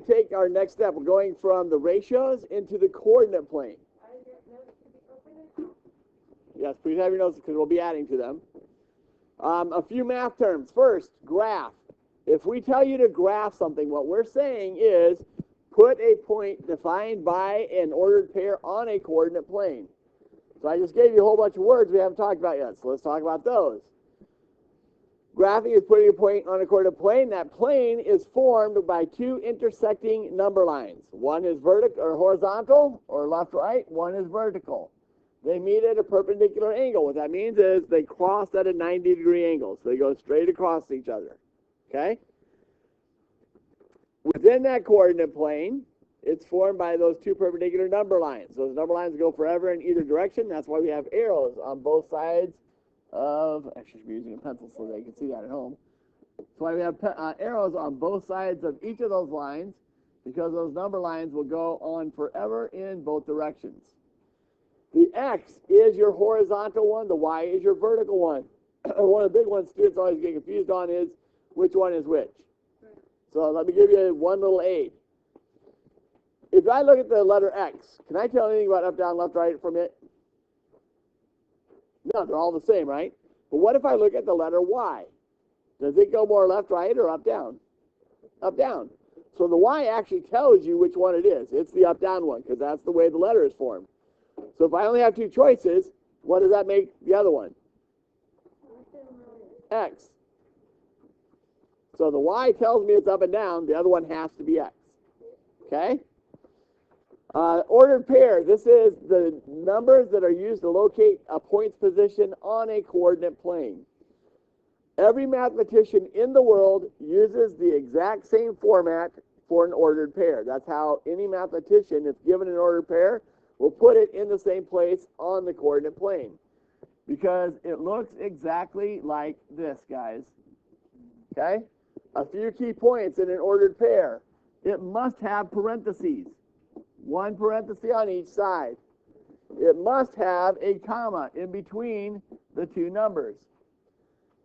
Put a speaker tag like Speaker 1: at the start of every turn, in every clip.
Speaker 1: take our next step. We're going from the ratios into the coordinate plane. Yes, please have your notes because we'll be adding to them. A few math terms. First, graph. If we tell you to graph something, what we're saying is put a point defined by an ordered pair on a coordinate plane. So I just gave you a whole bunch of words we haven't talked about yet, so let's talk about those. Graphing is putting a point on a coordinate plane. That plane is formed by two intersecting number lines. One is vertical or horizontal or left-right. One is vertical. They meet at a perpendicular angle. What that means is they cross at a 90-degree angle. So they go straight across each other. Okay? Within that coordinate plane, it's formed by those two perpendicular number lines. Those number lines go forever in either direction. That's why we have arrows on both sides of, I should be using a pencil so they can see that at home. That's why we have arrows on both sides of each of those lines, because those number lines will go on forever in both directions. The X is your horizontal one. The Y is your vertical one. One of the big ones students always get confused on is which one is which. So let me give you one little aid. If I look at the letter X, can I tell anything about up, down, left, right from it? No, they're all the same, right? But what if I look at the letter Y? Does it go more left, right, or up, down? Up, down. So the Y actually tells you which one it is. It's the up, down one, because that's the way the letter is formed. So if I only have two choices, what does that make the other one? X. So the Y tells me it's up and down. The other one has to be X. Okay? Ordered pair. This is the numbers that are used to locate a point's position on a coordinate plane. Every mathematician in the world uses the exact same format for an ordered pair. That's how any mathematician, if given an ordered pair, will put it in the same place on the coordinate plane. Because it looks exactly like this, guys. Okay? A few key points in an ordered pair. It must have parentheses. One parenthesis on each side. It must have a comma in between the two numbers.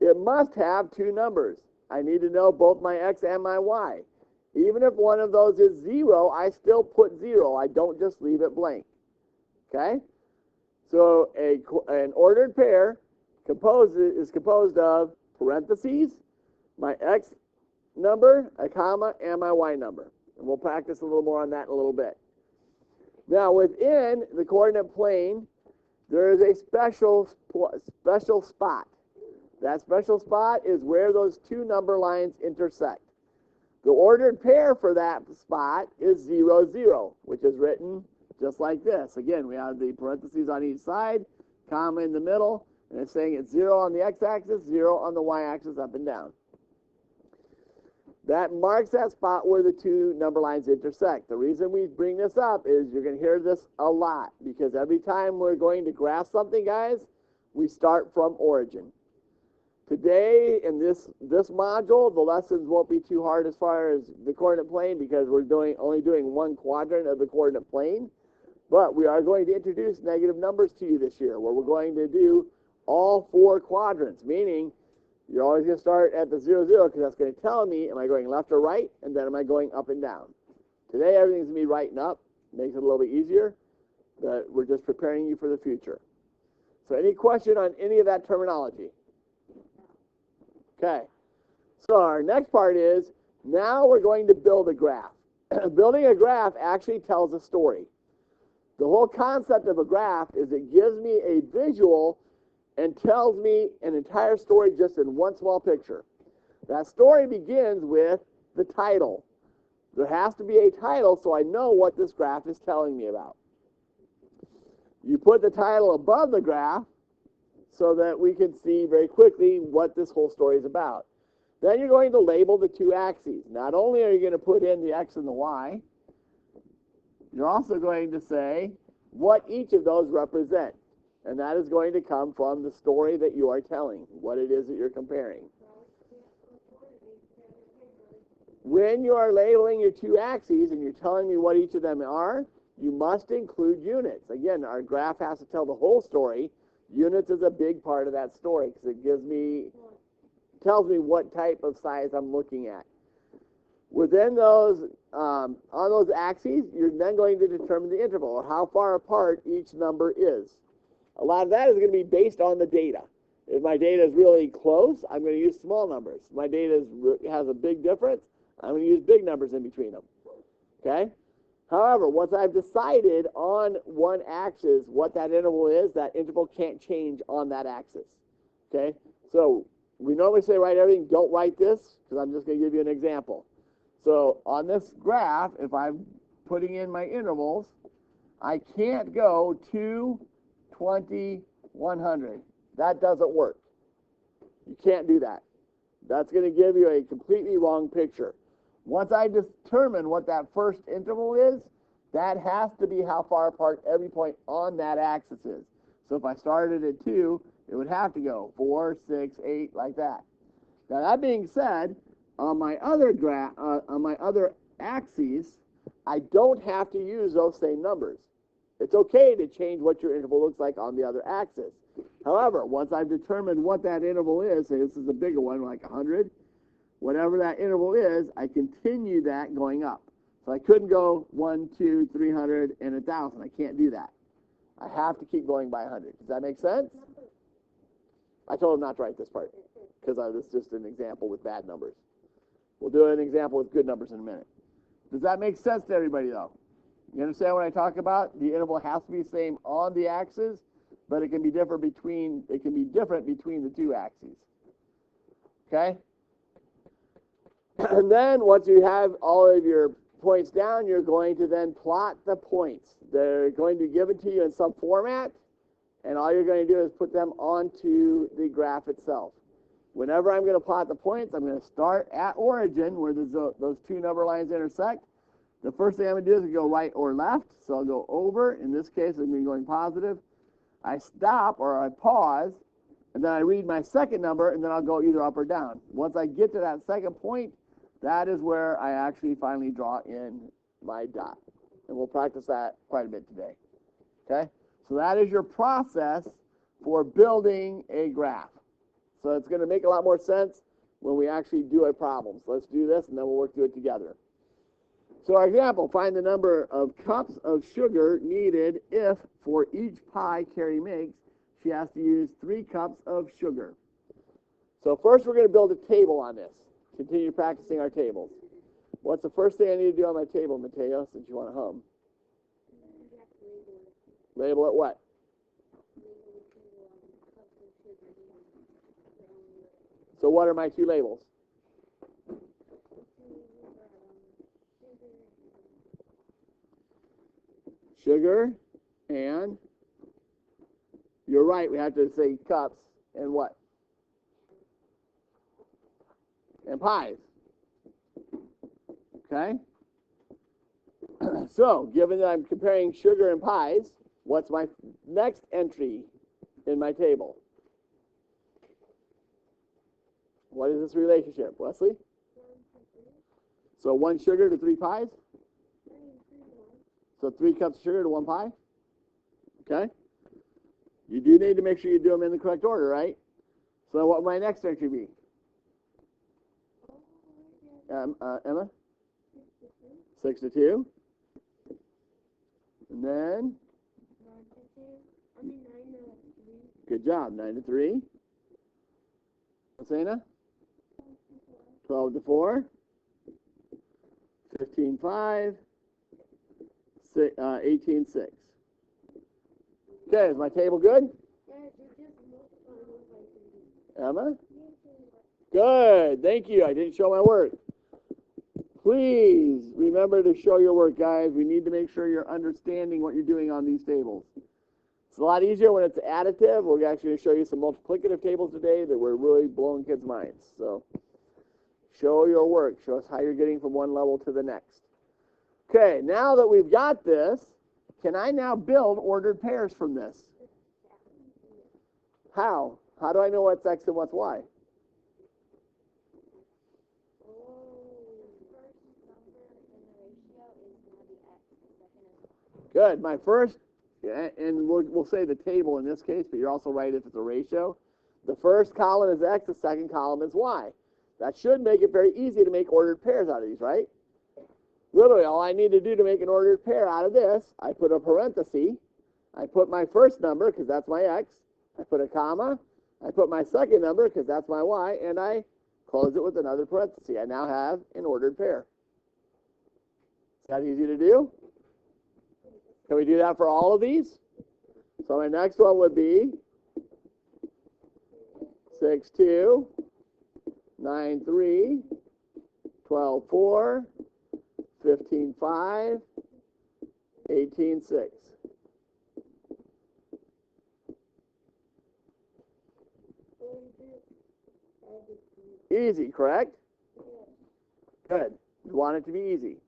Speaker 1: It must have two numbers. I need to know both my X and my Y. Even if one of those is 0, I still put 0. I don't just leave it blank. Okay? So an ordered pair is composed of parentheses, my X number, a comma, and my Y number. And we'll practice a little more on that in a little bit. Now, within the coordinate plane, there is a special spot. That special spot is where those two number lines intersect. The ordered pair for that spot is 0, 0, which is written just like this. Again, we have the parentheses on each side, comma in the middle, and it's saying it's 0 on the x-axis, 0 on the y-axis, up and down. That marks that spot where the two number lines intersect. The reason we bring this up is you're going to hear this a lot, because every time we're going to graph something, guys, we start from origin. Today, in this module, the lessons won't be too hard as far as the coordinate plane, because we're only doing one quadrant of the coordinate plane. But we are going to introduce negative numbers to you this year, where we're going to do all 4 quadrants, meaning you're always going to start at the 0, 0, because that's going to tell me, am I going left or right, and then am I going up and down. Today, everything's going to be right and up. Makes it a little bit easier, but we're just preparing you for the future. So any question on any of that terminology? Okay. So our next part is, now we're going to build a graph. Building a graph actually tells a story. The whole concept of a graph is it gives me a visual and tells me an entire story just in one small picture. That story begins with the title. There has to be a title so I know what this graph is telling me about. You put the title above the graph so that we can see very quickly what this whole story is about. Then you're going to label the two axes. Not only are you going to put in the X and the Y, you're also going to say what each of those represent. And that is going to come from the story that you are telling, what it is that you're comparing. When you are labeling your two axes and you're telling me what each of them are, you must include units. Again, our graph has to tell the whole story. Units is a big part of that story because it tells me what type of size I'm looking at. Within those, on those axes, you're then going to determine the interval, or how far apart each number is. A lot of that is going to be based on the data. If my data is really close, I'm going to use small numbers. If my data has a big difference, I'm going to use big numbers in between them. Okay? However, once I've decided on one axis what that interval is, that interval can't change on that axis. Okay? So we normally say write everything. Don't write this, because I'm just going to give you an example. So on this graph, if I'm putting in my intervals, I can't go 2, 20, 100. That doesn't work. You can't do that. That's going to give you a completely wrong picture. Once I determine what that first interval is, that has to be how far apart every point on that axis is. So if I started at 2, it would have to go 4, 6, 8, like that. Now that being said, on my other axes, I don't have to use those same numbers. It's okay to change what your interval looks like on the other axis. However, once I've determined what that interval is, say this is a bigger one, like 100, whatever that interval is, I continue that going up. So I couldn't go 1, 2, 300, and 1,000. I can't do that. I have to keep going by 100. Does that make sense? I told him not to write this part, because this is just an example with bad numbers. We'll do an example with good numbers in a minute. Does that make sense to everybody, though? You understand what I talk about? The interval has to be the same on the axis, but it can be different between the two axes. Okay? And then once you have all of your points down, you're going to then plot the points. They're going to be given to you in some format, and all you're going to do is put them onto the graph itself. Whenever I'm going to plot the points, I'm going to start at origin, where those two number lines intersect. The first thing I'm going to do is go right or left, so I'll go over. In this case, I'm going to be going positive. I stop, or I pause, and then I read my second number, and then I'll go either up or down. Once I get to that second point, that is where I actually finally draw in my dot. And we'll practice that quite a bit today. Okay? So that is your process for building a graph. So it's going to make a lot more sense when we actually do a problem. So let's do this, and then we'll work through it together. So our example, find the number of cups of sugar needed if for each pie Carrie makes, she has to use 3 cups of sugar. So first we're going to build a table on this. Continue practicing our tables. What's the first thing I need to do on my table, Mateo, since you want to hum? Label it what? So what are my 2 labels? Sugar and, you're right, we have to say cups and what? And pies. Okay? So, given that I'm comparing sugar and pies, what's my next entry in my table? What is this relationship, Wesley? So 1 sugar to 3 pies? So 3 cups of sugar to 1 pie? Okay? You do need to make sure you do them in the correct order, right? So what would my next entry be? Emma? 6 to 2. And then? 9 to 3. Good job. 9 to 3. Asena? 12 to 4. 15 5. 18 6. Okay, is my table good? Emma? Good. Thank you. I didn't show my work. Please remember to show your work, guys. We need to make sure you're understanding what you're doing on these tables. It's a lot easier when it's additive. We're actually going to show you some multiplicative tables today that we're really blowing kids' minds. So show your work. Show us how you're getting from one level to the next. Okay, now that we've got this, can I now build ordered pairs from this? How? How do I know what's X and what's Y? Good. My first, and we'll say the table in this case, but you're also right if it's a ratio. The first column is X, the second column is Y. That should make it very easy to make ordered pairs out of these, right? Literally, all I need to do to make an ordered pair out of this, I put a parenthesis, I put my first number, because that's my x, I put a comma, I put my second number, because that's my y, and I close it with another parenthesis. I now have an ordered pair. Is that easy to do? Can we do that for all of these? So my next one would be 6, 2, 9, 3, 12, 4, 15, 5, 18, 6. Easy, correct? Good. You want it to be easy.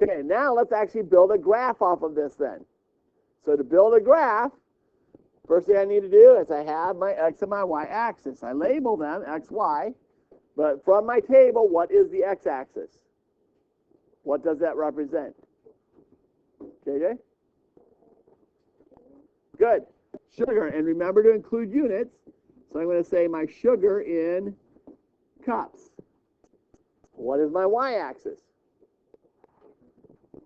Speaker 1: Okay, now let's actually build a graph off of this then. So to build a graph, first thing I need to do is I have my x and my y axis. I label them x, y, but from my table, what is the x-axis? What does that represent? JJ? Good. Sugar, and remember to include units. So I'm going to say my sugar in cups. What is my y-axis?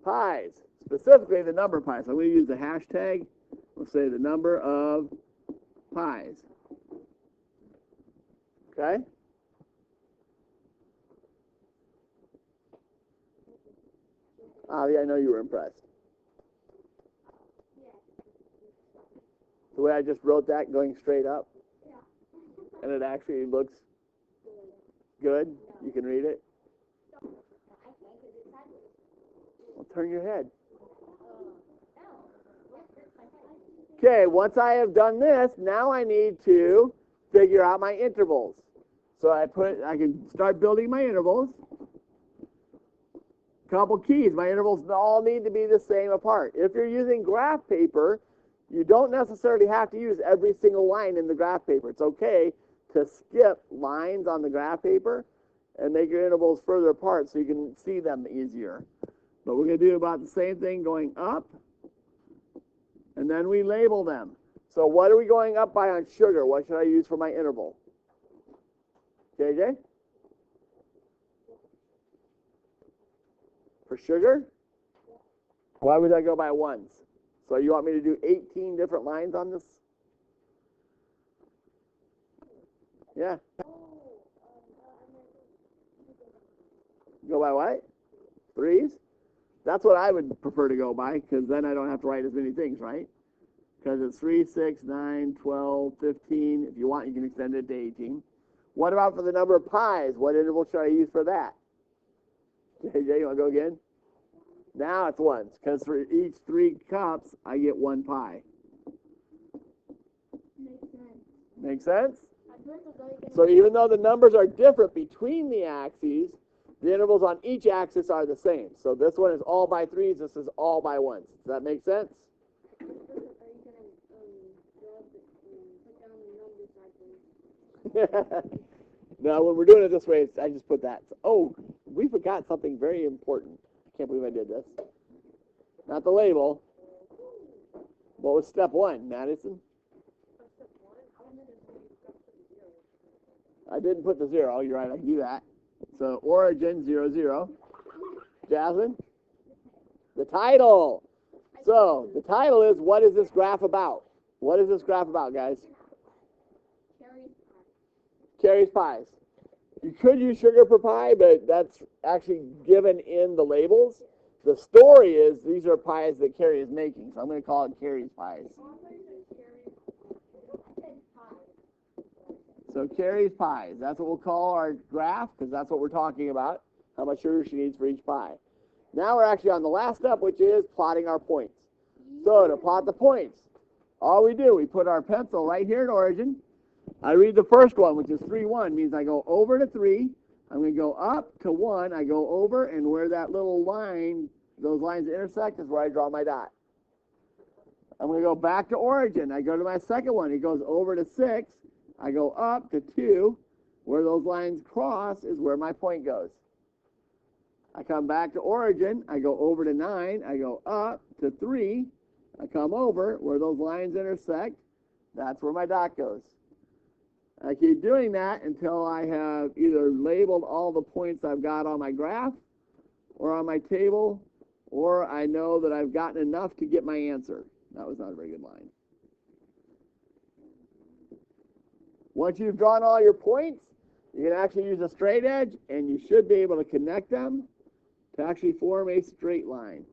Speaker 1: Pies, specifically the number of pies. So I'm going to use the hashtag. We'll say the number of pies. Okay? Avi, I know you were impressed. The way I just wrote that going straight up. And it actually looks good. You can read it. Well, turn your head. Okay, once I have done this, now I need to figure out my intervals. So I can start building my intervals. Couple keys. My intervals all need to be the same apart. If you're using graph paper, you don't necessarily have to use every single line in the graph paper. It's okay to skip lines on the graph paper and make your intervals further apart so you can see them easier. But we're going to do about the same thing going up, and then we label them. So what are we going up by on sugar? What should I use for my interval? JJ? For sugar? Why would I go by ones? So you want me to do 18 different lines on this? Yeah. Go by what? Threes? That's what I would prefer to go by, because then I don't have to write as many things, right? Because it's 3, 6, 9, 12, 15. If you want, you can extend it to 18. What about for the number of pies? What interval should I use for that? JJ, you want to go again? Now it's ones, because for each 3 cups, I get 1 pie.
Speaker 2: Makes sense.
Speaker 1: Make sense? So even though the numbers are different between the axes, the intervals on each axis are the same. So this one is all by 3s, this is all by 1s. Does that make sense?
Speaker 2: Are you going to put down the numbers?
Speaker 1: No, when we're doing it this way, I just put that. Oh, we forgot something very important. I can't believe I did this. Not the label. What was step 1, Madison? I didn't put the 0. You're right, I can do that. So origin 0, 0. Jasmine? The title. So the title is, what is this graph about? What is this graph about, guys? Carries pies. You could use sugar per pie, but that's actually given in the labels. The story is these are pies that Carrie is making, so I'm going to call it Carrie's pies. So Carrie's pies, that's what we'll call our graph, because that's what we're talking about, how much sugar she needs for each pie. Now we're actually on the last step, which is plotting our points. So to plot the points, all we do, we put our pencil right here at origin. I read the first one, which is 3, 1, means I go over to 3. I'm going to go up to 1. I go over, and where that little line, those lines intersect, is where I draw my dot. I'm going to go back to origin. I go to my second one. It goes over to 6. I go up to 2. Where those lines cross is where my point goes. I come back to origin. I go over to 9. I go up to 3. I come over. Where those lines intersect, that's where my dot goes. I keep doing that until I have either labeled all the points I've got on my graph or on my table, or I know that I've gotten enough to get my answer. That was not a very good line. Once you've drawn all your points, you can actually use a straight edge, and you should be able to connect them to actually form a straight line.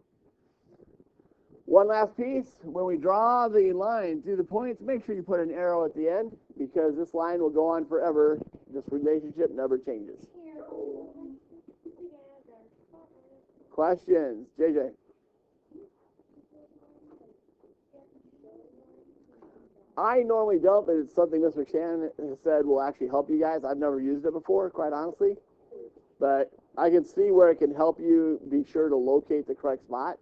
Speaker 1: One last piece, when we draw the line through the points, make sure you put an arrow at the end, because this line will go on forever. This relationship never changes. Questions? JJ? I normally don't, but it's something Mr. Shannon has said will actually help you guys. I've never used it before, quite honestly. But I can see where it can help you be sure to locate the correct spot,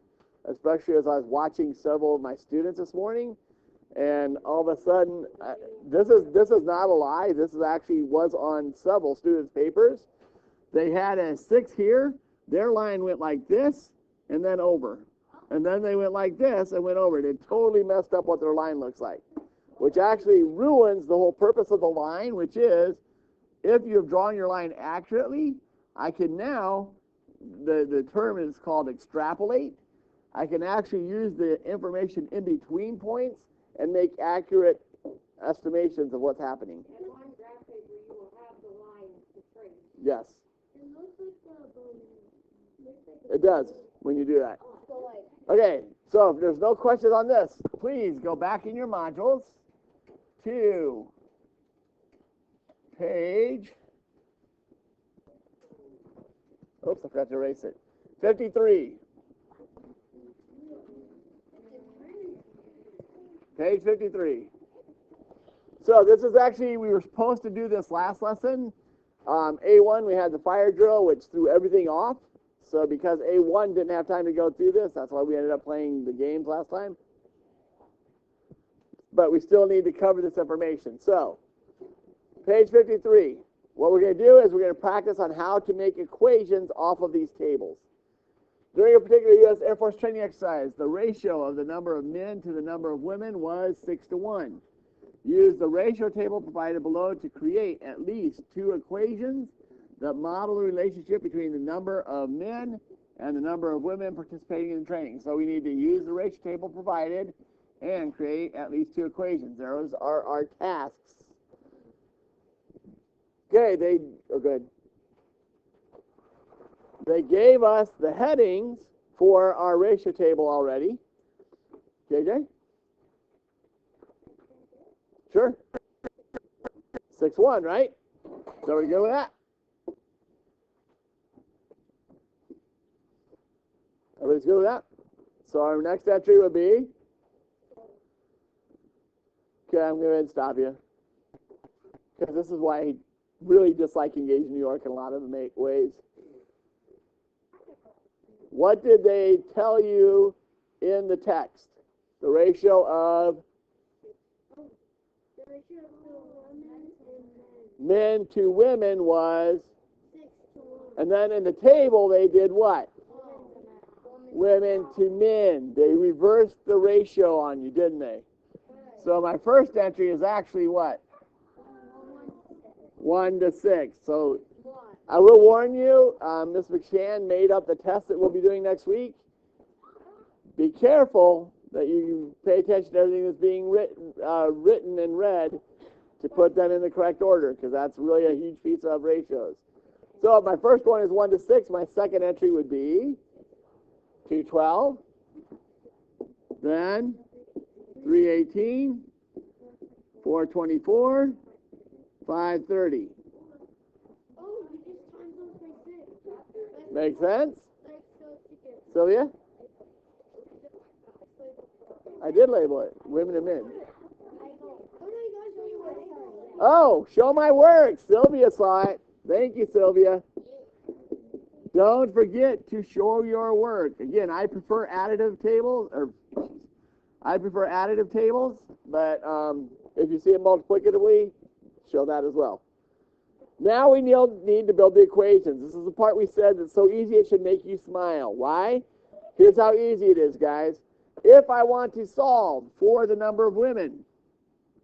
Speaker 1: especially as I was watching several of my students this morning. And all of a sudden, this is not a lie. This is actually was on several students' papers. They had a 6 here. Their line went like this and then over. And then they went like this and went over. It totally messed up what their line looks like, which actually ruins the whole purpose of the line, which is if you've drawn your line accurately, I can now, the term is called extrapolate. I can actually use the information in between points and make accurate estimations of what's happening.
Speaker 2: And on graph paper, you will have the line to trace.
Speaker 1: Yes,
Speaker 2: It looks like
Speaker 1: it does when you do that.
Speaker 2: so like,
Speaker 1: Okay, so if there's no questions on this, please go back in your modules to page, oops, I forgot to erase it, 53. Page 53. So this is actually, we were supposed to do this last lesson. A1, we had the fire drill, which threw everything off. So because A1 didn't have time to go through this, that's why we ended up playing the games last time. But we still need to cover this information. So, page 53. What we're going to do is we're going to practice on how to make equations off of these tables. During a particular U.S. Air Force training exercise, the ratio of the number of men to the number of women was 6-1. Use the ratio table provided below to create at least 2 equations that model the relationship between the number of men and the number of women participating in the training. So we need to use the ratio table provided and create at least 2 equations. Those are our tasks. Okay, they gave us the headings for our ratio table already. JJ? Sure. 6-1, right? So we're good with that? Everybody's good with that? So our next entry would be, okay, I'm going to go ahead and stop you, because this is why I really dislike Engaged New York in a lot of ways. What did they tell you in the text? The ratio of men to women was, and then in the table they did what? Women to men. They reversed the ratio on you, didn't they? So my first entry is actually what? 1-6. So I will warn you, Ms. McShann made up the test that we'll be doing next week. Be careful that you pay attention to everything that's being written and read to put them in the correct order, because that's really a huge piece of ratios. So my first one is 1-6. My second entry would be 212, then 318, 424, 530. Make sense? Sylvia? I did label it, women and men. Oh, show my work. Sylvia saw it. Thank you, Sylvia. Don't forget to show your work. Again, I prefer additive tables, but if you see it multiplicatively, show that as well. Now we need to build the equations. This is the part we said that's so easy it should make you smile. Why? Here's how easy it is, guys. If I want to solve for the number of women,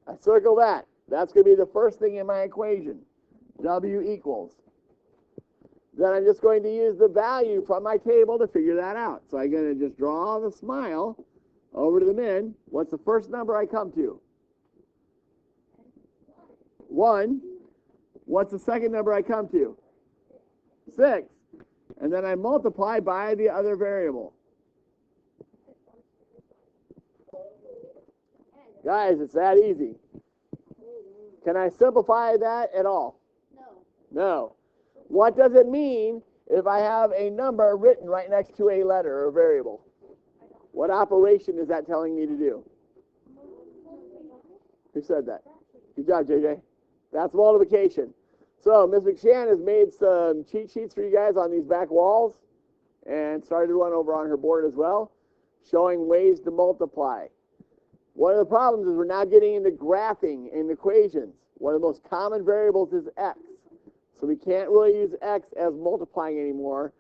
Speaker 1: I circle that. That's going to be the first thing in my equation. W equals. Then I'm just going to use the value from my table to figure that out. So I'm going to just draw the smile over to the min. What's the first number I come to? 1. What's the second number I come to? 6. And then I multiply by the other variable. Guys, it's that easy. Can I simplify that at all? No. What does it mean if I have a number written right next to a letter or variable? What operation is that telling me to do? Who said that? Good job, JJ. That's multiplication. So Ms. McShann has made some cheat sheets for you guys on these back walls and started one over on her board as well, showing ways to multiply. One of the problems is we're now getting into graphing and equations. One of the most common variables is x. So we can't really use x as multiplying anymore.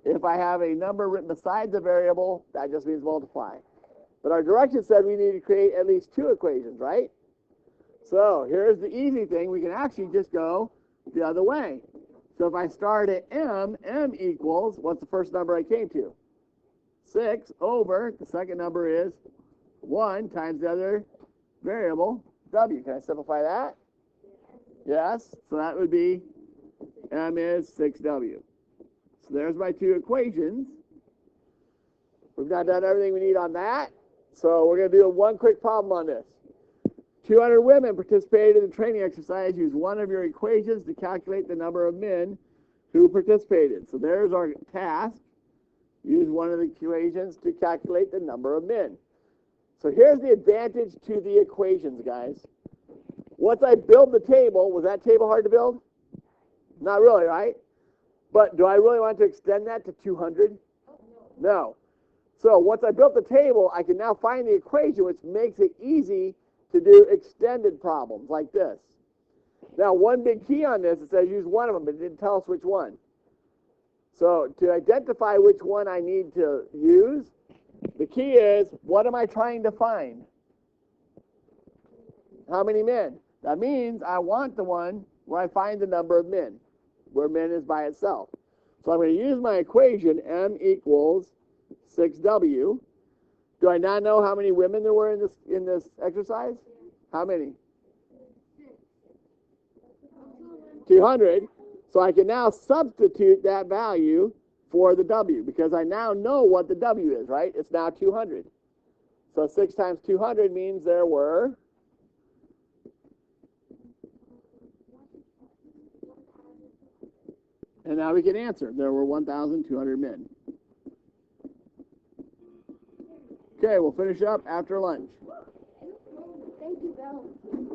Speaker 1: If I have a number written beside the variable, that just means multiply. But our direction said we need to create at least 2 equations, right? So here's the easy thing. We can actually just go the other way. So if I start at m equals, what's the first number I came to? 6 over, the second number is 1 times the other variable, w. Can I simplify that? Yes. So that would be m is 6w. So there's my 2 equations. We've not done everything we need on that. So we're going to do one quick problem on this. 200 women participated in the training exercise. Use one of your equations to calculate the number of men who participated. So there's our task. Use one of the equations to calculate the number of men. So here's the advantage to the equations, guys. Once I build the table, was that table hard to build? Not really, right? But do I really want to extend that to 200? No. So once I built the table, I can now find the equation, which makes it easy to do extended problems like this. Now, one big key on this, it says use one of them, but it didn't tell us which one. So to identify which one I need to use, the key is, what am I trying to find? How many men? That means I want the one where I find the number of men, where men is by itself. So I'm going to use my equation, m equals 6w. Do I not know how many women there were in this exercise? How many? 200. So I can now substitute that value for the w, because I now know what the w is, right? It's now 200. So 6 times 200 means there were 1,200. And now we can answer. There were 1,200 men. Okay, we'll finish up after lunch.
Speaker 2: Thank you, Bill.